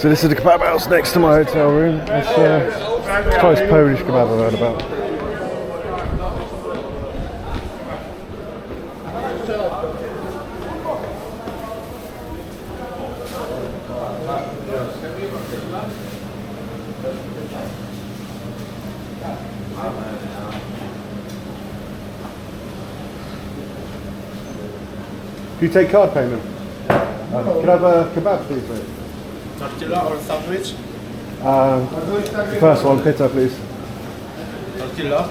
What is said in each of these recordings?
So this is the kebab house next to my hotel room. It's the most Polish kebab I've heard about. Do you take card payment? Can I have a kebab, please, mate? Tortilla or sandwich? The first one, pita, please. Tortilla?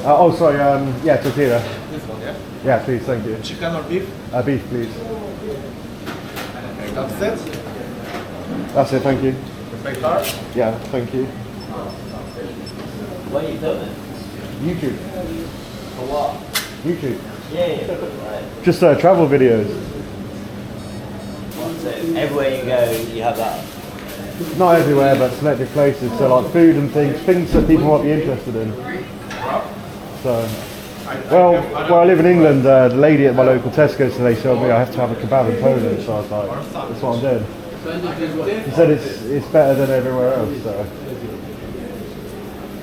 Oh, sorry, yeah, tortilla. This one, yeah? Yeah, please, thank you. Chicken or beef? Beef, please. Okay, that's it. That's it, thank you. You pay card? Yeah, thank you. What are you filming? YouTube. For what? YouTube. Yeah. Right. Just travel videos. What, so everywhere you go, you have that? Not everywhere, but selected places. So like food and things that people might be interested in. So, well, where I live in England, the lady at my local Tesco's today told me I have to have a kebab in Poland. So I was like, that's what I'm doing. She said it's better than everywhere else. So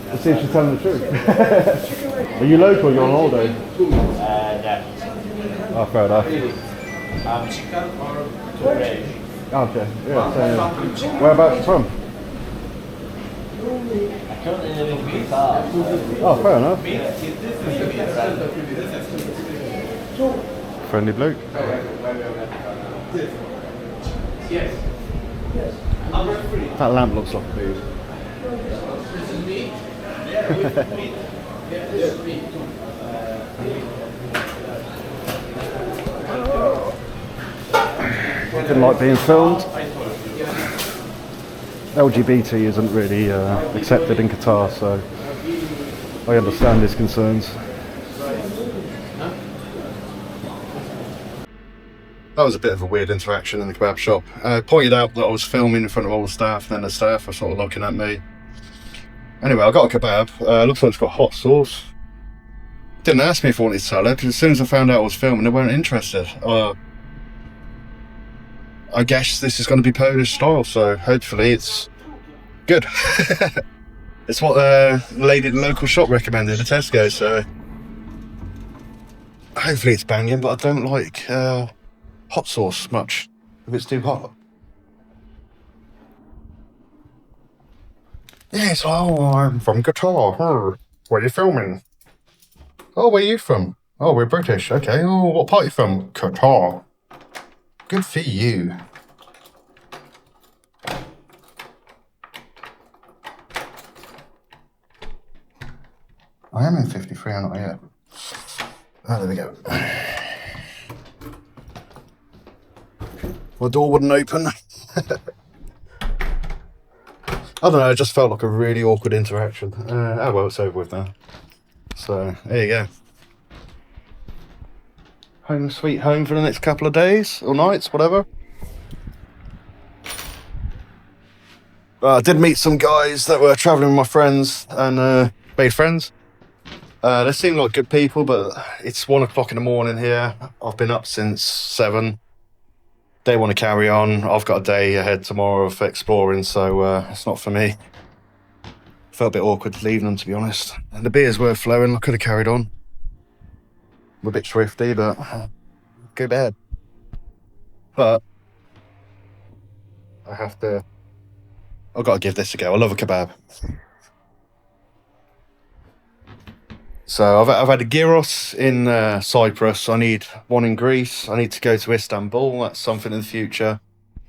let's see if she's telling the truth. Are you local? You're on holiday? No. Oh, fair enough. Chicken or Turkish? Okay, yeah, so whereabouts are you from? I currently live in Qatar. Oh, fair enough. Friendly bloke. That lamp looks like food. Didn't like being filmed. LGBT isn't really accepted in Qatar, so I understand his concerns. That was a bit of a weird interaction in the kebab shop. I pointed out that I was filming in front of all the staff, and then the staff were sort of looking at me. Anyway, I got a kebab. Looks like it's got hot sauce. Didn't ask me if I wanted salad, because as soon as I found out I was filming, they weren't interested. I guess this is going to be Polish style, so hopefully it's good. It's what the lady at the local shop recommended at Tesco, so hopefully it's banging, but I don't like hot sauce much if it's too hot. Yes, oh, I'm from Qatar. Where are you filming? Oh, where are you from? Oh, we're British. Okay. Oh, what part are you from? Qatar. Good for you. I am in 53, I'm not yet. Oh, there we go. My door wouldn't open. I don't know, it just felt like a really awkward interaction. Oh well, it's over with now. So, there you go. Home sweet home for the next couple of days, or nights, whatever. I did meet some guys that were travelling with my friends and made friends. They seem like good people, but it's 1 o'clock in the morning here. I've been up since 7. They want to carry on. I've got a day ahead tomorrow of exploring, so it's not for me. Felt a bit awkward leaving them, to be honest. And the beers were flowing. I could have carried on. I'm a bit thrifty, but go bad. But I've got to give this a go. I love a kebab. So I've had a gyros in Cyprus. I need one in Greece. I need to go to Istanbul. That's something in the future.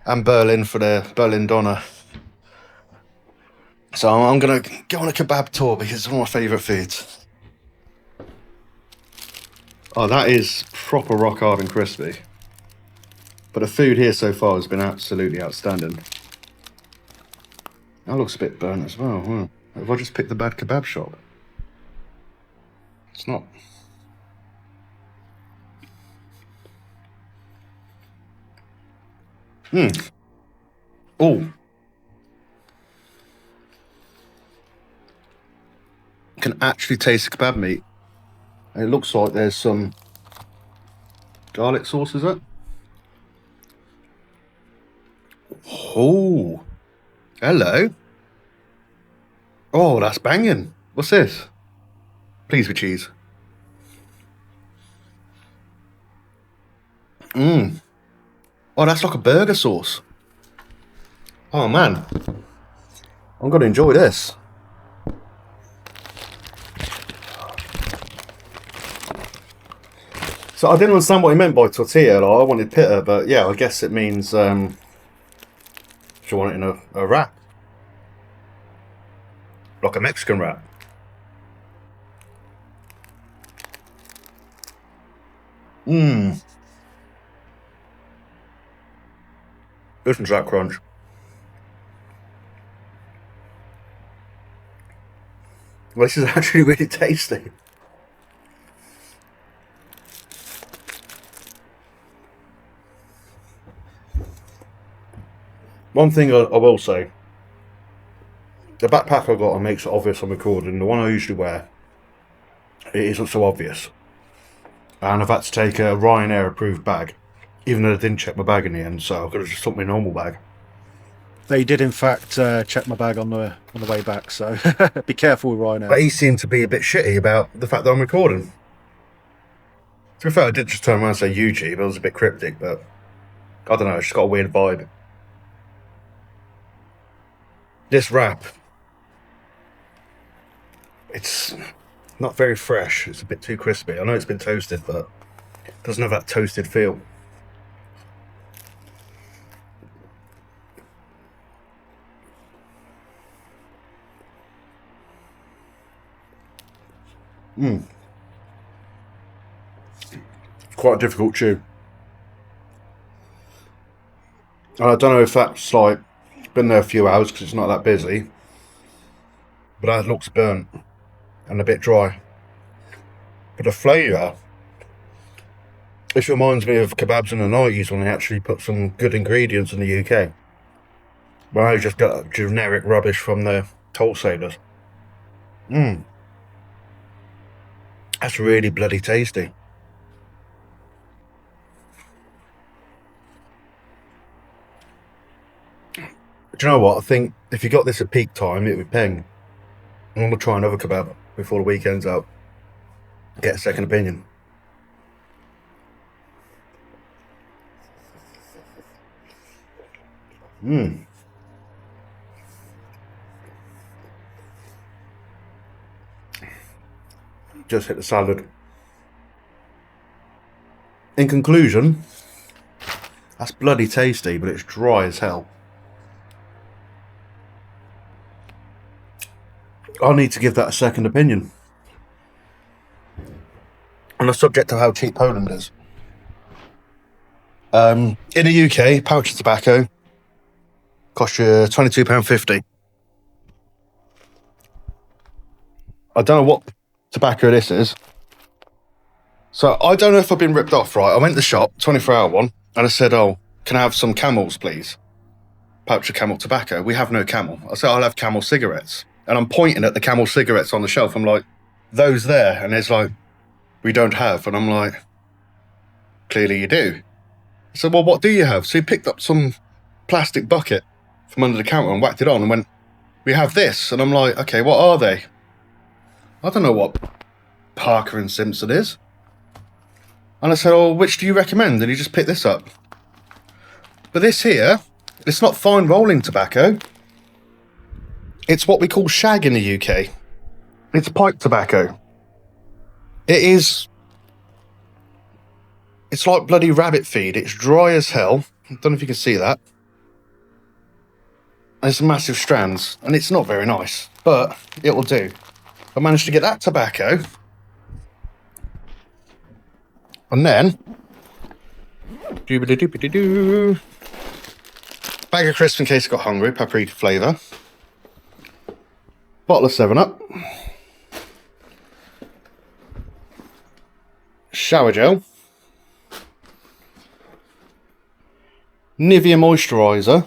And Berlin for the Berlin Doner. So I'm going to go on a kebab tour because it's one of my favourite foods. Oh, that is proper rock hard and crispy. But the food here so far has been absolutely outstanding. That looks a bit burnt as well. Huh? Have I just picked the bad kebab shop? It's not. Oh. Can actually taste the kebab meat. And it looks like there's some garlic sauce, is it? Oh. Hello. Oh, that's banging. What's this? Please with cheese. Mmm. Oh, that's like a burger sauce. Oh, man. I'm going to enjoy this. So I didn't understand what he meant by tortilla. Like, I wanted pita, but yeah, I guess it means do you want it in a wrap? Like a Mexican wrap. Mmm. Listen to that crunch. Well, this is actually really tasty. One thing I will say, the backpack I got makes it obvious I'm recording. The one I usually wear, it isn't so obvious. And I've had to take a Ryanair approved bag, even though I didn't check my bag in the end, so I could have just took my normal bag. They did, in fact, check my bag on the way back, so be careful with Ryanair. But he seemed to be a bit shitty about the fact that I'm recording. To be fair, I did just turn around and say YouTube, it was a bit cryptic, but I don't know, it's just got a weird vibe. This wrap, it's not very fresh, it's a bit too crispy. I know it's been toasted, but it doesn't have that toasted feel. It's quite a difficult chew. And I don't know if that's like been there a few hours because it's not that busy, but that looks burnt and a bit dry. But the flavour, this reminds me of kebabs in the 90s when they actually put some good ingredients in the UK. Well, I just got generic rubbish from the wholesalers. That's really bloody tasty. Do you know what? I think if you got this at peak time, it would ping. I'm going to try another kebab before the weekend's out. Get a second opinion. Just hit the salad. In conclusion, that's bloody tasty, but it's dry as hell. I need to give that a second opinion. On the subject of how cheap Poland is. In the UK, pouch of tobacco costs you £22.50. I don't know what tobacco this is. So I don't know if I've been ripped off, right? I went to the shop, 24-hour one, and I said, oh, can I have some Camels, please? Pouch of Camel tobacco. We have no Camel. I said, I'll have Camel cigarettes. And I'm pointing at the Camel cigarettes on the shelf. I'm like, those there. And it's like, we don't have. And I'm like, clearly you do. I said, well, what do you have? So he picked up some plastic bucket from under the counter and whacked it on and went, we have this. And I'm like, okay, what are they? I don't know what Parker and Simpson is. And I said, oh, which do you recommend? And he just picked this up. But this here, it's not fine rolling tobacco. It's what we call shag in the UK. It's pipe tobacco. It's like bloody rabbit feed. It's dry as hell. I don't know if you can see that. And it's massive strands. And it's not very nice. But it will do. I managed to get that tobacco. And then... doobity-doobity-doo. Bag of crisps in case I got hungry. Paprika flavour. Bottle of 7-Up. Shower gel. Nivea moisturiser.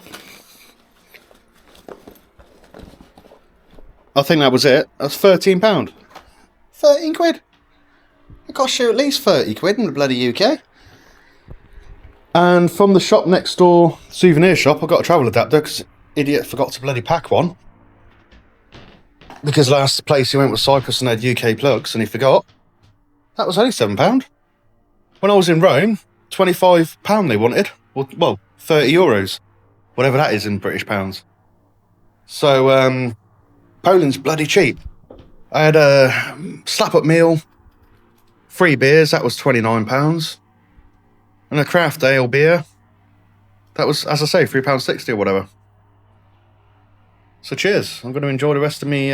I think that was it. That's £13. 13 quid. It costs you at least 30 quid in the bloody UK. And from the shop next door, souvenir shop, I got a travel adapter because idiot forgot to bloody pack one. Because last place he went was Cyprus and had UK plugs, and he forgot. That was only £7. When I was in Rome, £25 they wanted. Well, €30. Whatever that is in British pounds. So, Poland's bloody cheap. I had a slap-up meal, 3 beers, that was £29. And a craft ale beer, that was, as I say, £3.60 or whatever. So cheers, I'm going to enjoy the rest of me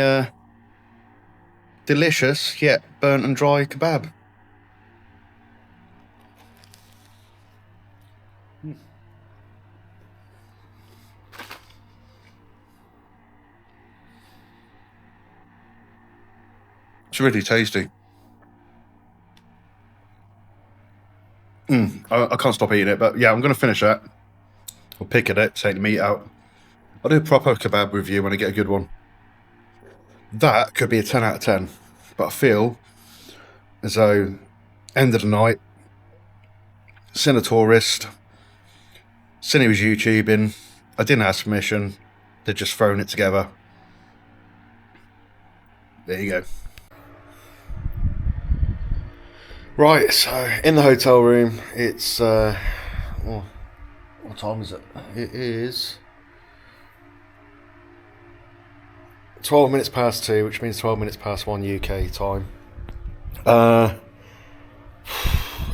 delicious yet burnt and dry kebab. It's really tasty. I can't stop eating it, but yeah, I'm going to finish that. I'll pick at it, take the meat out. I'll do a proper kebab review when I get a good one. That could be a 10 out of 10, but I feel as though end of the night, seen a tourist, seen he was YouTubing, I didn't ask permission, they'd just thrown it together. There you go. Right, so in the hotel room, it's, what time is it? It is 12 minutes past 2, which means 12 minutes past 1 UK time.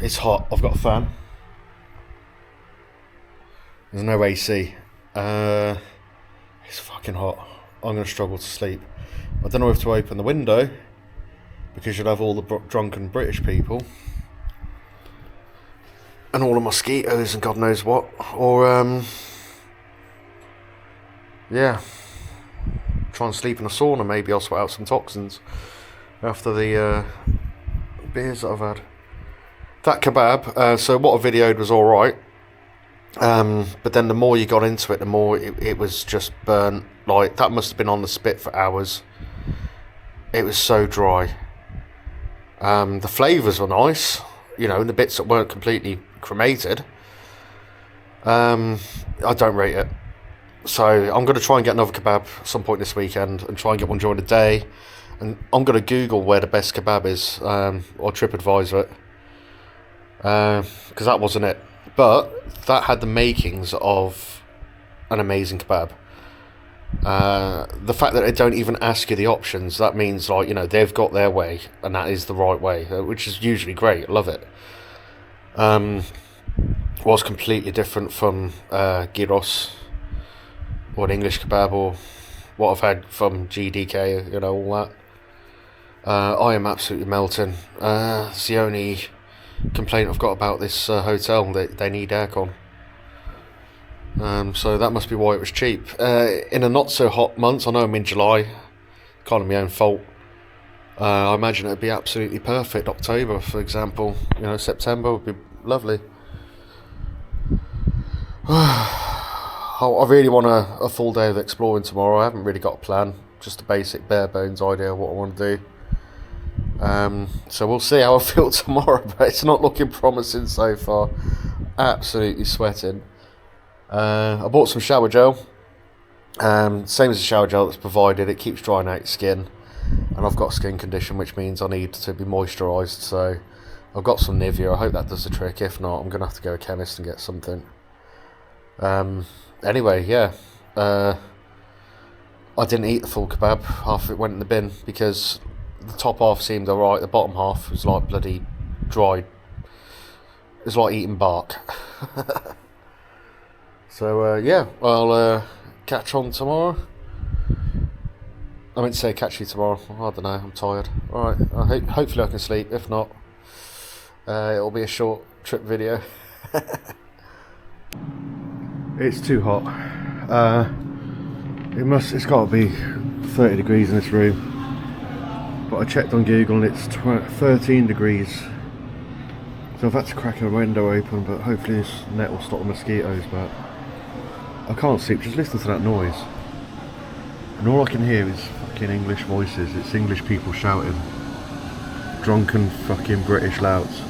It's hot, I've got a fan. There's no AC. It's fucking hot. I'm going to struggle to sleep. I don't know if to open the window, because you'll have all the drunken British people and all the mosquitoes and God knows what, or yeah, try and sleep in a sauna. Maybe I'll sweat out some toxins after the beers that I've had. That kebab, so what I videoed was alright, but then the more you got into it, the more it was just burnt. Like, that must have been on the spit for hours. It was so dry. The flavours were nice, you know, and the bits that weren't completely cremated. I don't rate it. So I'm going to try and get another kebab at some point this weekend and try and get one during the day. And I'm going to Google where the best kebab is, or TripAdvisor it. Because that wasn't it. But that had the makings of an amazing kebab. The fact that they don't even ask you the options, that means, like, you know, they've got their way and that is the right way, which is usually great. I love it. Was completely different from gyros or an English kebab or what I've had from GDK, you know, all that. I am absolutely melting. It's the only complaint I've got about this hotel, that they need aircon. So that must be why it was cheap. In a not so hot month, I know I'm in July, kind of my own fault. I imagine it'd be absolutely perfect. October, for example, you know, September would be lovely. I really want a full day of exploring tomorrow. I haven't really got a plan, just a basic bare bones idea of what I want to do. So we'll see how I feel tomorrow, but it's not looking promising so far. Absolutely sweating. I bought some shower gel. Same as the shower gel that's provided, it keeps drying out your skin. And I've got a skin condition, which means I need to be moisturised. So I've got some Nivea. I hope that does the trick. If not, I'm going to have to go to a chemist and get something. Anyway, yeah. I didn't eat the full kebab. Half of it went in the bin because the top half seemed alright. The bottom half was like bloody dried. It was like eating bark. So, yeah, I'll catch on tomorrow. I meant to say catch you tomorrow. I don't know, I'm tired. Alright, hopefully I can sleep. If not, it'll be a short trip video. It's too hot. It's got to be 30 degrees in this room. But I checked on Google and it's 13 degrees. So I've had to crack a window open, but hopefully this net will stop the mosquitoes. But I can't sleep, just listen to that noise. And all I can hear is fucking English voices. It's English people shouting. Drunken fucking British louds.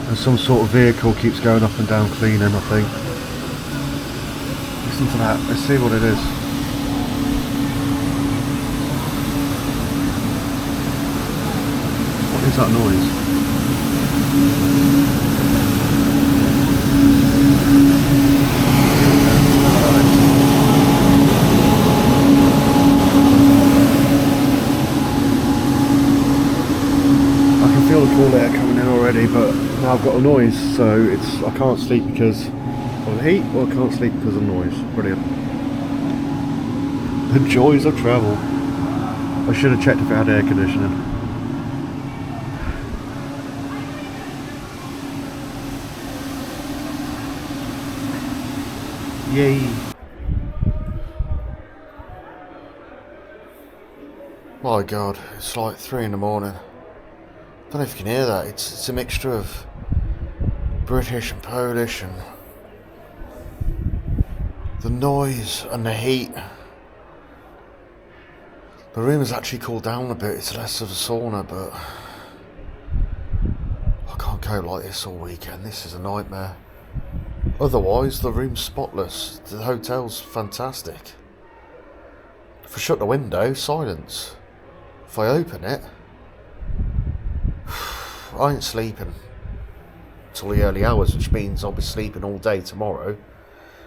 And some sort of vehicle keeps going up and down cleaning, I think. Listen to that. Let's see what it is. What is that noise? I feel the cool air coming in already, but now I've got a noise, so I can't sleep because of the heat, or I can't sleep because of the noise. Brilliant. The joys of travel. I should have checked if it had air conditioning. Yay. My God, it's like 3 in the morning. I don't know if you can hear that. It's a mixture of British and Polish, and the noise and the heat. The room has actually cooled down a bit. It's less of a sauna, but I can't cope like this all weekend. This is a nightmare. Otherwise, the room's spotless. The hotel's fantastic. If I shut the window, silence. If I open it, I ain't sleeping till the early hours, which means I'll be sleeping all day tomorrow.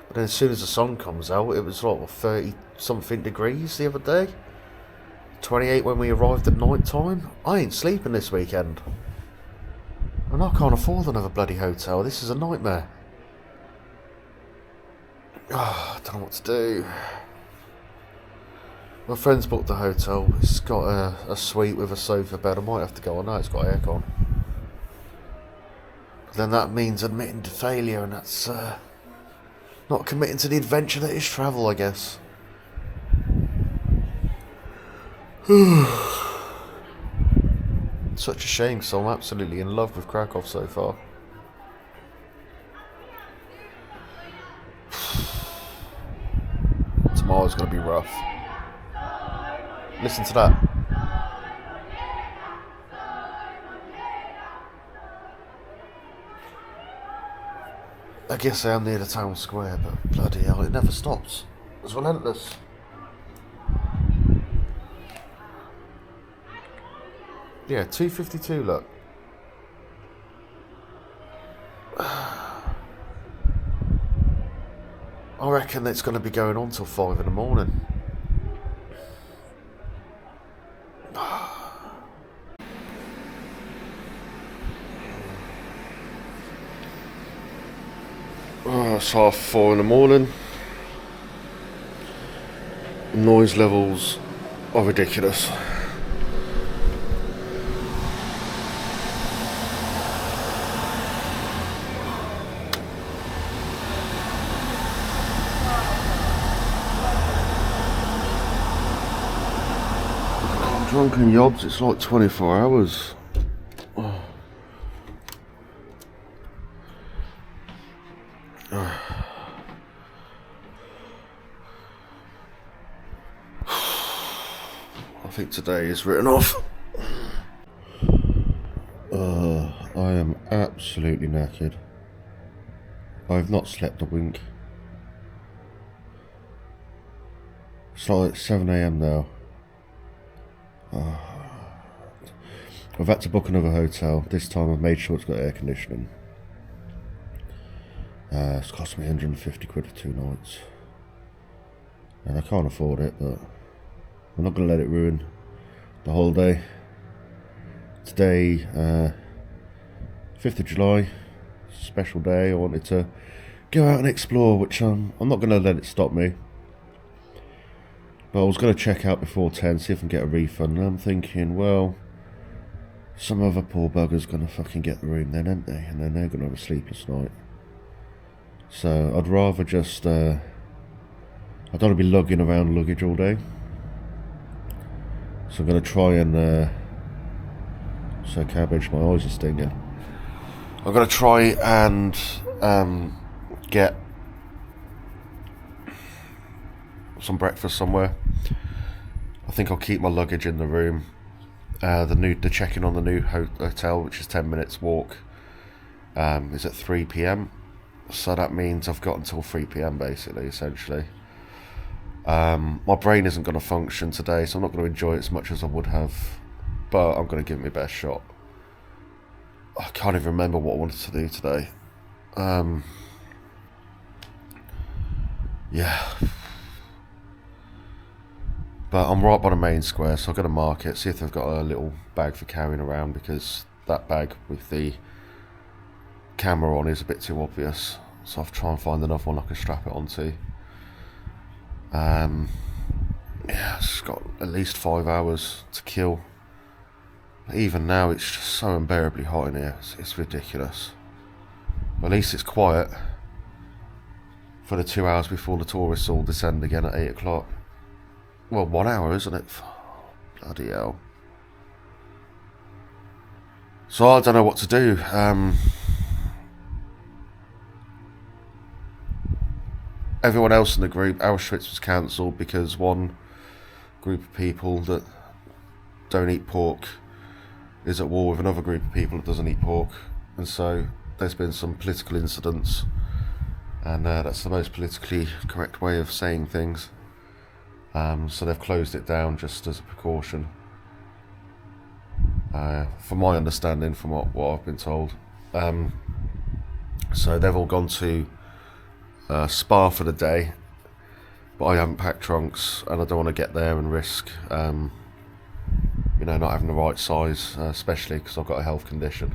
But then as soon as the sun comes out, it was like 30 something degrees the other day. 28 when we arrived at night time. I ain't sleeping this weekend. And I can't afford another bloody hotel. This is a nightmare. Oh, I don't know what to do. My friend's booked the hotel. It's got a suite with a sofa bed. I might have to go on that. It's got aircon. But then that means admitting to failure, and that's not committing to the adventure that is travel, I guess. Such a shame, because I'm absolutely in love with Krakow so far. Tomorrow's going to be rough. Listen to that. I guess I am near the town square, but bloody hell, it never stops. It's relentless. Yeah, 2:52, look. I reckon it's going to be going on till 5 in the morning. It's 4:30 in the morning. Noise levels are ridiculous. Drunken yobs, it's like 24 hours. I think today is written off. I am absolutely knackered. I have not slept a wink. It's like 7 AM now. I've had to book another hotel. This time I've made sure it's got air conditioning. It's cost me 150 quid for 2 nights. And I can't afford it, but I'm not going to let it ruin the holiday. Today, 5th of July, special day. I wanted to go out and explore, which I'm not going to let it stop me. But I was going to check out before 10, see if I can get a refund. And I'm thinking, well, some other poor bugger's going to fucking get the room then, aren't they? And then they're going to have a sleepless night. So I'd rather just, I don't want to be lugging around luggage all day. So I'm going to try and, so cabbage, my eyes are stinging. I'm going to try and get some breakfast somewhere. I think I'll keep my luggage in the room. The check-in on the new hotel, which is 10 minutes walk, is at 3 p.m. So that means I've got until 3 p.m. basically, essentially. My brain isn't going to function today, so I'm not going to enjoy it as much as I would have, but I'm going to give it my best shot. I can't even remember what I wanted to do today. Yeah. But I'm right by the main square, so I'll go to market, see if they've got a little bag for carrying around, because that bag with the camera on is a bit too obvious. So I'll try and find another one I can strap it onto. Yeah, it's got at least 5 hours to kill. Even now, it's just so unbearably hot in here. It's ridiculous. But at least it's quiet for the 2 hours before the tourists all descend again at 8 o'clock. Well, 1 hour, isn't it? Bloody hell. So I don't know what to do. Everyone else in the group, Auschwitz was cancelled because one group of people that don't eat pork is at war with another group of people that doesn't eat pork, and so there's been some political incidents, and that's the most politically correct way of saying things. So they've closed it down just as a precaution, from my understanding, from what I've been told. So they've all gone to Spa for the day, but I haven't packed trunks, and I don't want to get there and risk not having the right size, especially because I've got a health condition.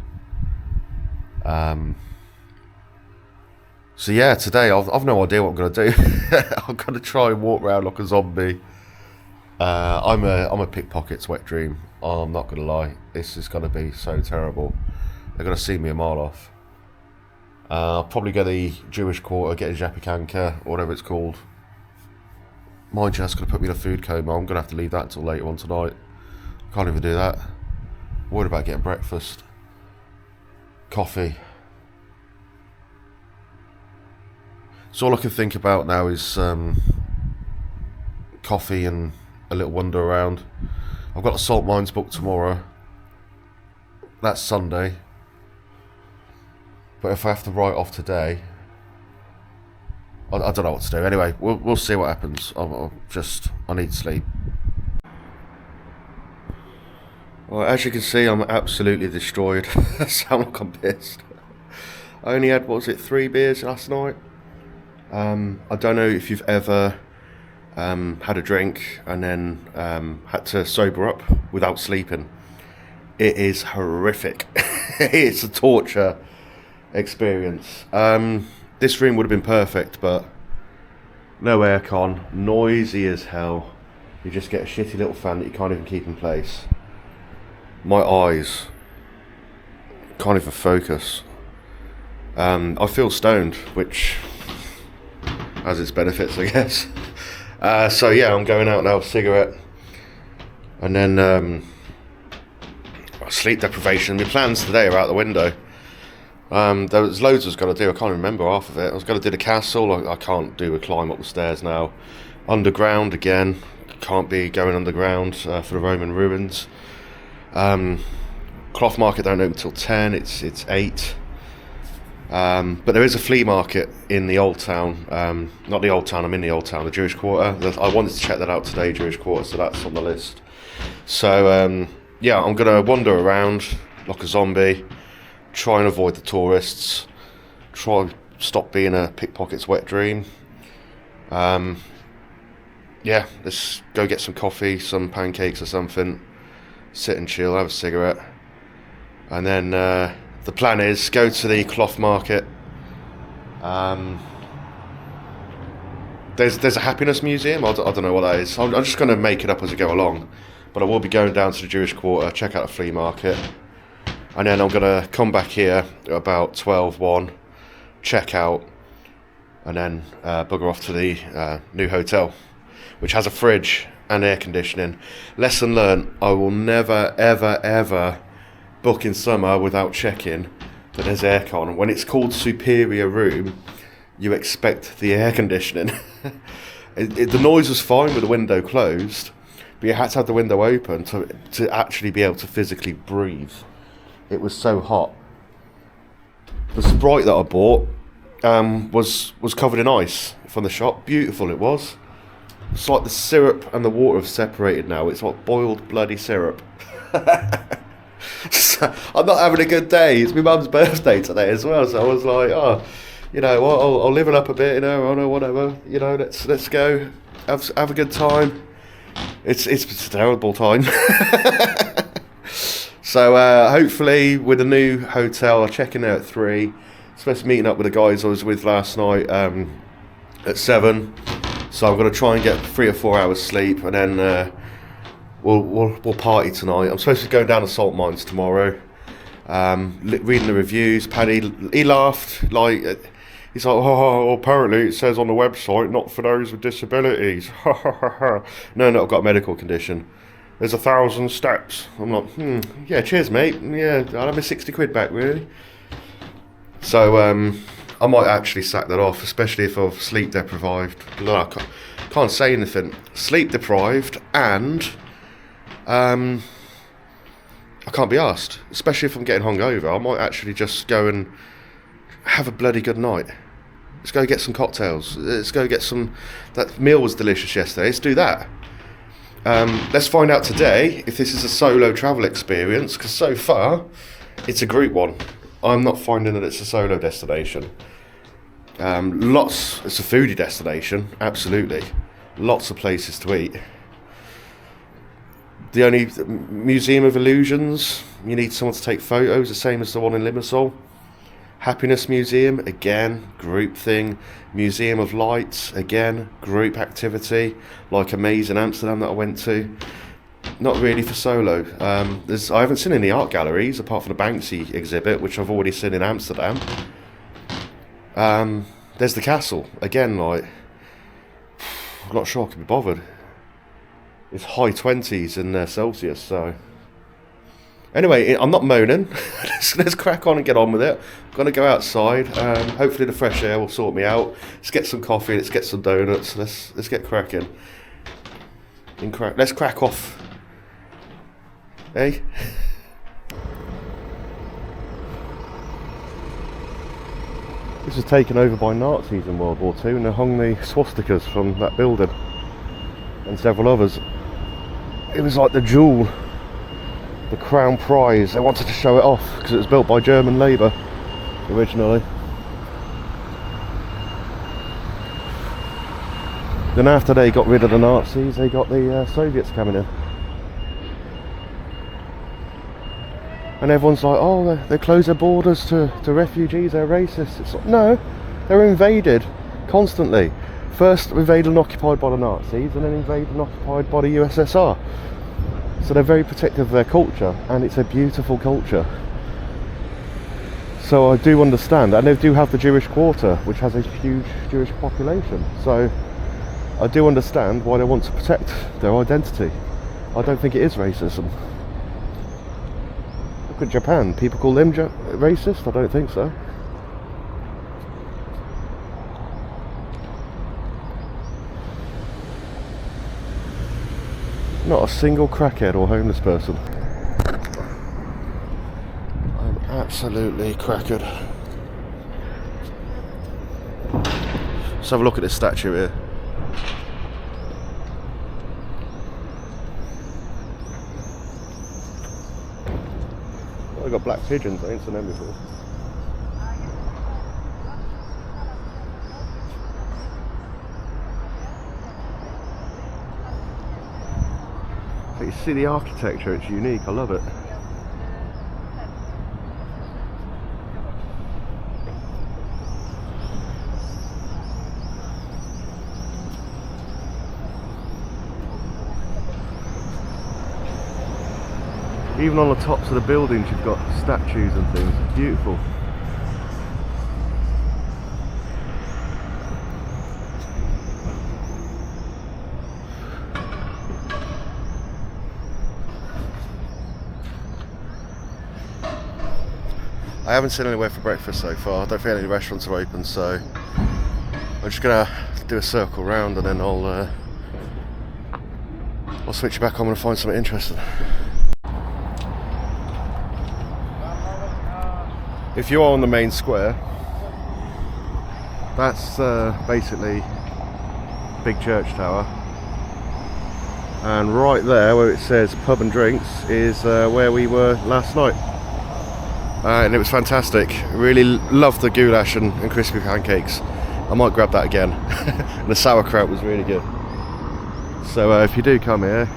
So yeah, today I've no idea what I'm going to do. I'm going to try and walk around like a zombie. I'm a pickpocket's wet dream. I'm not going to lie. This is going to be so terrible. They're going to see me a mile off. I'll probably go to the Jewish quarter, get a Zapikanka, or whatever it's called. Mind you, that's going to put me in a food coma. I'm going to have to leave that until later on tonight. Can't even do that. Worried about getting breakfast. Coffee. So all I can think about now is coffee and a little wander around. I've got the salt mines booked tomorrow. That's Sunday. But if I have to write off today, I don't know what to do. Anyway, we'll see what happens. I need sleep. Well, as you can see, I'm absolutely destroyed. I sound like I'm pissed. I only had, 3 beers last night. I don't know if you've ever had a drink and then had to sober up without sleeping. It is horrific. It's a torture experience. This room would have been perfect, but no aircon, noisy as hell. You just get a shitty little fan that you can't even keep in place. My eyes can't even focus. I feel stoned, which has its benefits, I guess. So yeah, I'm going out now, cigarette, and then sleep deprivation. My plans today are out the window. There was loads I was going to do. I can't remember half of it. I was going to do the castle. I can't do a climb up the stairs now. Underground again. Can't be going underground for the Roman ruins. Cloth market don't open till 10. It's 8. But there is a flea market in the old town. Not the old town. I'm in the old town, the Jewish quarter. I wanted to check that out today, Jewish quarter. So that's on the list. So yeah, I'm gonna wander around like a zombie. Try and avoid the tourists. Try and stop being a pickpocket's wet dream. Yeah, let's go get some coffee, some pancakes or something. Sit and chill, have a cigarette. And then the plan is go to the cloth market. There's a happiness museum. I don't know what that is. I'm just going to make it up as I go along. But I will be going down to the Jewish quarter, check out a flea market. And then I'm going to come back here at about 12:01, check out, and then bugger off to the new hotel, which has a fridge and air conditioning. Lesson learnt, I will never, ever, ever book in summer without checking that there's aircon. When it's called superior room, you expect the air conditioning. The noise was fine with the window closed, but you had to have the window open to actually be able to physically breathe. It was so hot. The Sprite that I bought was covered in ice from the shop. Beautiful it was. It's like the syrup and the water have separated now. It's like boiled bloody syrup. So, I'm not having a good day. It's my mum's birthday today as well, so I was like, oh, you know what, I'll live it up a bit, you know, or whatever, you know, let's go, have a good time. It's a terrible time. So hopefully with the new hotel, I'm checking out at 3. Supposed to be meeting up with the guys I was with last night at 7. So I'm going to try and get 3 or 4 hours sleep, and then we'll party tonight. I'm supposed to go down to salt mines tomorrow. Reading the reviews, Paddy, he laughed, like, he's like, oh, apparently it says on the website, not for those with disabilities. No, I've got a medical condition. There's 1,000 steps. I'm like, yeah, cheers, mate. Yeah, I'll have my 60 quid back, really. So, I might actually sack that off, especially if I've sleep deprived. Look, I can't say anything. Sleep deprived, and I can't be asked, especially if I'm getting hungover. I might actually just go and have a bloody good night. Let's go get some cocktails. Let's go get some. That meal was delicious yesterday. Let's do that. Let's find out today if this is a solo travel experience, because so far it's a group one. I'm not finding that it's a solo destination. It's a foodie destination, absolutely. Lots of places to eat. The only Museum of Illusions, you need someone to take photos, the same as the one in Limassol. Happiness Museum, again, group thing. Museum of Lights, again, group activity, like Amazing Amsterdam that I went to. Not really for solo. I haven't seen any art galleries apart from the Banksy exhibit, which I've already seen in Amsterdam. There's the castle, again, like, I'm not sure I can be bothered. It's high 20s in Celsius, so. Anyway, I'm not moaning. let's crack on and get on with it. I'm going to go outside. Hopefully the fresh air will sort me out. Let's get some coffee. Let's get some donuts. Let's get cracking. Let's crack off. Hey? This was taken over by Nazis in World War II, and they hung the swastikas from that building and several others. It was like the jewel, the crown prize. They wanted to show it off because it was built by German labour originally. Then after they got rid of the Nazis, they got the Soviets coming in. And everyone's like, oh, they close their borders to refugees, they're racist. It's like, no, they're invaded constantly. First invaded and occupied by the Nazis, and then invaded and occupied by the USSR. So they're very protective of their culture, and it's a beautiful culture. So I do understand, and they do have the Jewish quarter, which has a huge Jewish population. So I do understand why they want to protect their identity. I don't think it is racism. Look at Japan, people call them racist? I don't think so. Not a single crackhead or homeless person. I'm absolutely crackered. Let's have a look at this statue here. I got black pigeons, I ain't seen them before. But you see the architecture, it's unique, I love it. Even on the tops of the buildings you've got statues and things, it's beautiful. I haven't seen anywhere for breakfast so far. I don't think any restaurants are open, so I'm just gonna do a circle round and then I'll switch back on and find something interesting. if you are on the main square, that's basically big church tower, and right there where it says pub and drinks is where we were last night, and it was fantastic. Really loved the goulash and crispy pancakes. I might grab that again. And the sauerkraut was really good. So if you do come here,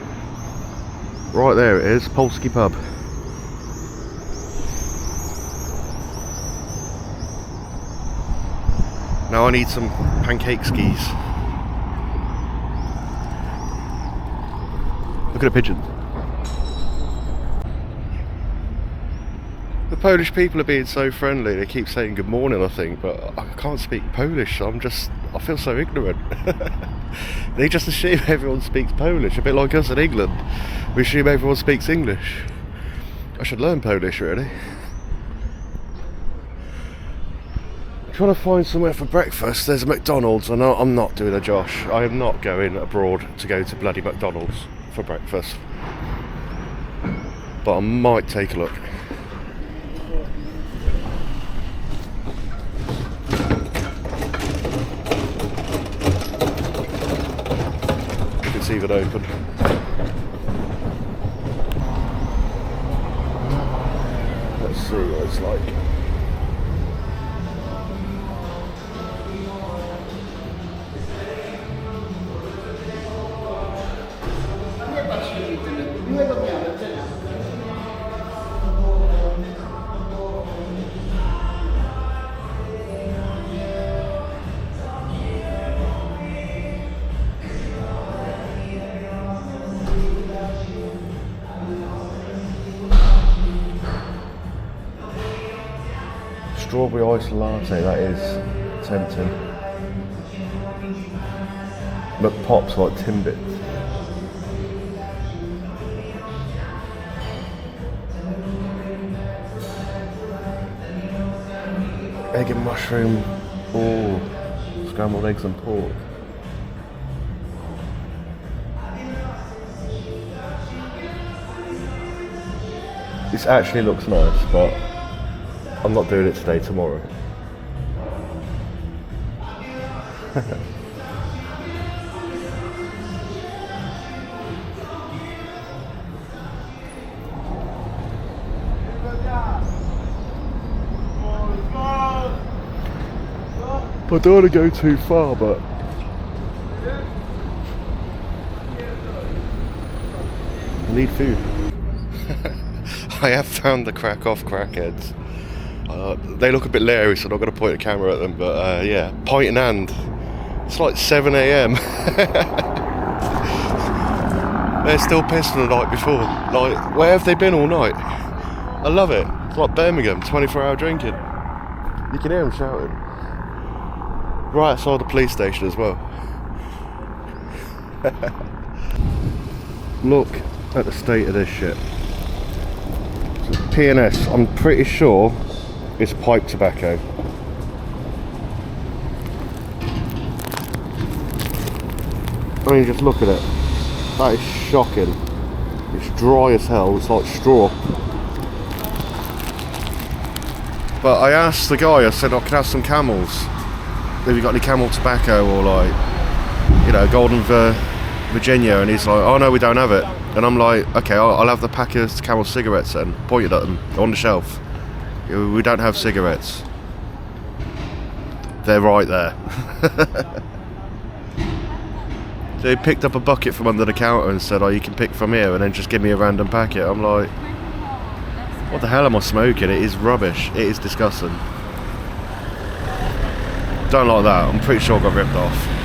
right there it is, Polski pub. Now I need some pancake skis. Look at a pigeon. The Polish people are being so friendly. They keep saying good morning, I think, but I can't speak Polish, so I feel so ignorant. They just assume everyone speaks Polish, a bit like us in England. We assume everyone speaks English. I should learn Polish, really. I'm trying to find somewhere for breakfast. There's a Mcdonalds, and I'm not doing a Josh. I am not going abroad to go to bloody McDonald's for breakfast. But I might take a look. It's even open. Let's see what it's like. Strawberry iced latte, that is tempting. But pops like Timbits. Egg and mushroom, oh, scrambled eggs and pork. This actually looks nice, but I'm not doing it today, tomorrow. I don't want to go too far, but I need food. I have found the Krakow crackheads. They look a bit leery, so I'm not going to point a camera at them, but yeah, pint in hand. It's like 7 AM. They're still pissed from the night before. Like, where have they been all night? I love it. It's like Birmingham, 24-hour drinking. You can hear them shouting. Right outside the police station as well. Look at the state of this shit. So P&S, I'm pretty sure it's pipe tobacco. I mean, just look at it. That is shocking. It's dry as hell, it's like straw. But I asked the guy, I said, I can have some Camels. Have you got any Camel tobacco or like, you know, Golden Virginia? And he's like, oh no, we don't have it. And I'm like, okay, I'll have the pack of Camel cigarettes then. Pointed at them on the shelf. We don't have cigarettes. They're right there. So he picked up a bucket from under the counter and said, oh, you can pick from here and then just give me a random packet. I'm like, what the hell am I smoking? It is rubbish. It is disgusting. Don't like that. I'm pretty sure I got ripped off.